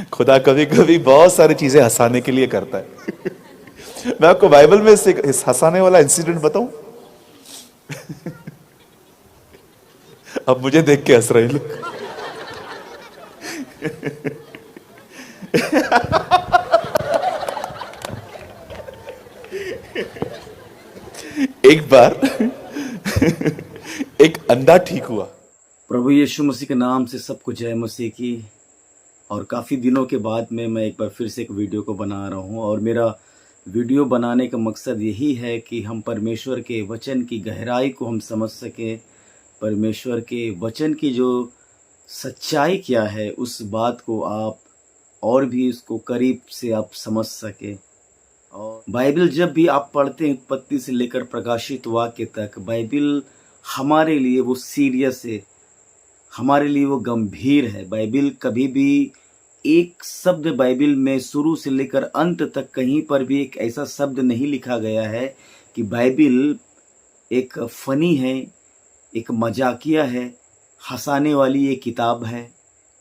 खुदा कभी कभी बहुत सारी चीजें हंसाने के लिए करता है। मैं आपको बाइबल में से इस हंसाने वाला इंसिडेंट बताऊं। अब मुझे देख के हंस रहे हैं लोग। एक बार एक अंधा ठीक हुआ। प्रभु यीशु मसीह के नाम से सबको जय मसीह की। और काफ़ी दिनों के बाद में मैं एक बार फिर से एक वीडियो को बना रहा हूँ, और मेरा वीडियो बनाने का मकसद यही है कि हम परमेश्वर के वचन की गहराई को हम समझ सकें। परमेश्वर के वचन की जो सच्चाई क्या है उस बात को आप और भी उसको करीब से आप समझ सकें। और बाइबल जब भी आप पढ़ते हैं उत्पत्ति से लेकर प्रकाशित वाक्य तक, बाइबल हमारे लिए वो सीरियस है, हमारे लिए वो गंभीर है। बाइबल कभी भी एक शब्द बाइबल में शुरू से लेकर अंत तक कहीं पर भी एक ऐसा शब्द नहीं लिखा गया है कि बाइबल एक फनी है, एक मजाकिया है, हंसाने वाली ये किताब है।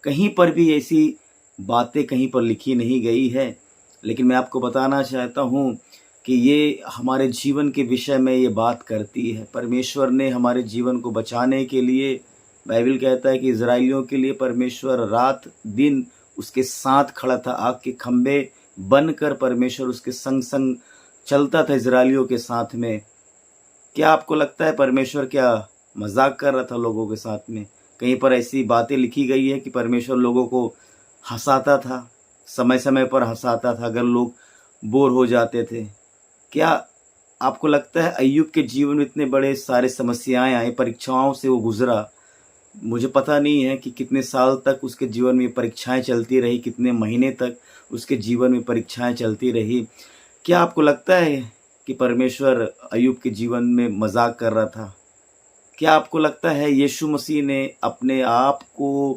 कहीं पर भी ऐसी बातें कहीं पर लिखी नहीं गई है। लेकिन मैं आपको बताना चाहता हूँ कि ये हमारे जीवन के विषय में ये बात करती है। परमेश्वर ने हमारे जीवन को बचाने के लिए, बाइबल कहता है कि इज़राइलियों के लिए परमेश्वर रात दिन उसके साथ खड़ा था, आग के खंभे बनकर परमेश्वर उसके संग संग चलता था इज़राइलियों के साथ में। क्या आपको लगता है परमेश्वर क्या मजाक कर रहा था लोगों के साथ में? कहीं पर ऐसी बातें लिखी गई है कि परमेश्वर लोगों को हंसाता था, समय समय पर हंसाता था अगर लोग बोर हो जाते थे। क्या आपको लगता है अय्यूब के जीवन में इतने बड़े सारे समस्याएं आई, परीक्षाओं से वो गुजरा? मुझे पता नहीं है कि कितने साल तक उसके जीवन में परीक्षाएं चलती रही, कितने महीने तक उसके जीवन में परीक्षाएं चलती रही। क्या आपको लगता है कि परमेश्वर अय्यूब के जीवन में मजाक कर रहा था? क्या आपको लगता है यीशु मसीह ने अपने आप को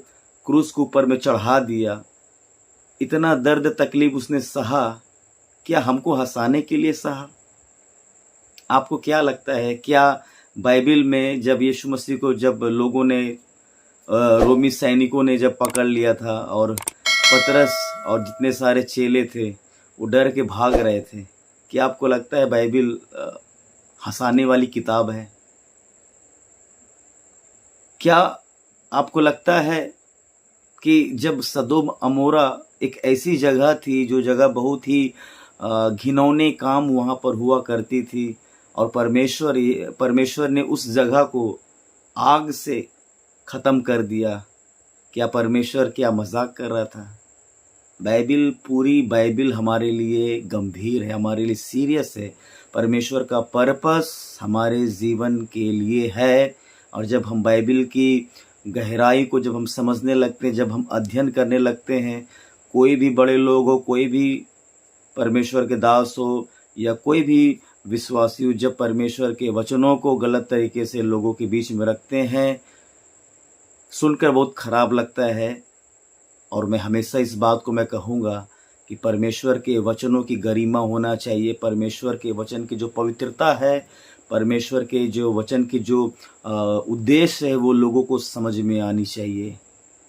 क्रूस के ऊपर में चढ़ा दिया, इतना दर्द तकलीफ उसने सहा, क्या हमको हंसाने के लिए सहा? आपको क्या लगता है, क्या बाइबल में जब यीशु मसीह को जब लोगों ने रोमी सैनिकों ने जब पकड़ लिया था और पतरस और जितने सारे चेले थे वो डर के भाग रहे थे, क्या आपको लगता है बाइबल हंसाने वाली किताब है? क्या आपको लगता है कि जब सदोम अमोरा एक ऐसी जगह थी जो जगह बहुत ही घिनौने काम वहाँ पर हुआ करती थी, और परमेश्वर ने उस जगह को आग से ख़त्म कर दिया? क्या परमेश्वर क्या मजाक कर रहा था? बाइबल, पूरी बाइबल हमारे लिए गंभीर है, हमारे लिए सीरियस है। परमेश्वर का पर्पस हमारे जीवन के लिए है। और जब हम बाइबल की गहराई को जब हम समझने लगते हैं, जब हम अध्ययन करने लगते हैं, कोई भी बड़े लोग हो, कोई भी परमेश्वर के दास हो, या कोई भी विश्वासी हो, जब परमेश्वर के वचनों को गलत तरीके से लोगों के बीच में रखते हैं, सुनकर बहुत खराब लगता है। और मैं हमेशा इस बात को मैं कहूँगा कि परमेश्वर के वचनों की गरिमा होना चाहिए। परमेश्वर के वचन की जो पवित्रता है, परमेश्वर के जो वचन की जो उद्देश्य है, वो लोगों को समझ में आनी चाहिए।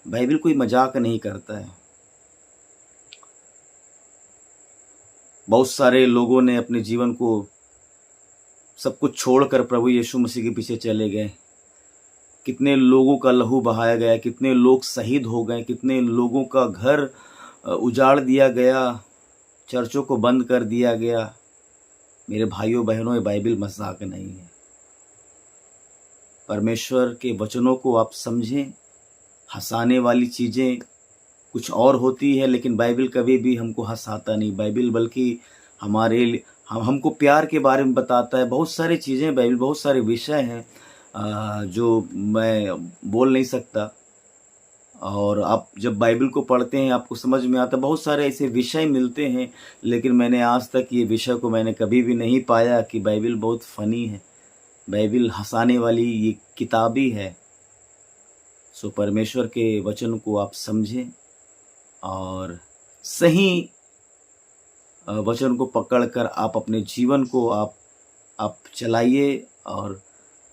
बाइबल कोई मजाक नहीं करता है। बहुत सारे लोगों ने अपने जीवन को सब कुछ छोड़कर प्रभु यीशु मसीह के पीछे चले गए। कितने लोगों का लहू बहाया गया, कितने लोग शहीद हो गए, कितने लोगों का घर उजाड़ दिया गया, चर्चों को बंद कर दिया गया। मेरे भाइयों बहनों, ये बाइबल मजाक नहीं है। परमेश्वर के वचनों को आप समझें। हंसाने वाली चीज़ें कुछ और होती है, लेकिन बाइबल कभी भी हमको हंसाता नहीं। बाइबल बल्कि हमको प्यार के बारे में बताता है। बहुत सारी चीज़ें बाइबल, बहुत सारे विषय हैं जो मैं बोल नहीं सकता। और आप जब बाइबल को पढ़ते हैं आपको समझ में आता है, बहुत सारे ऐसे विषय मिलते हैं, लेकिन मैंने आज तक ये विषय को मैंने कभी भी नहीं पाया कि बाइबल बहुत फ़नी है, बाइबल हंसाने वाली ये किताब ही है। सो परमेश्वर के वचन को आप समझें और सही वचन को पकड़कर आप अपने जीवन को आप चलाइए, और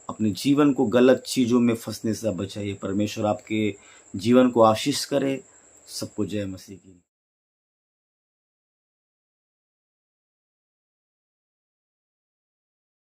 अपने जीवन को गलत चीज़ों में फंसने से बचाइए। परमेश्वर आपके जीवन को आशीष करे। सबको जय मसीह की।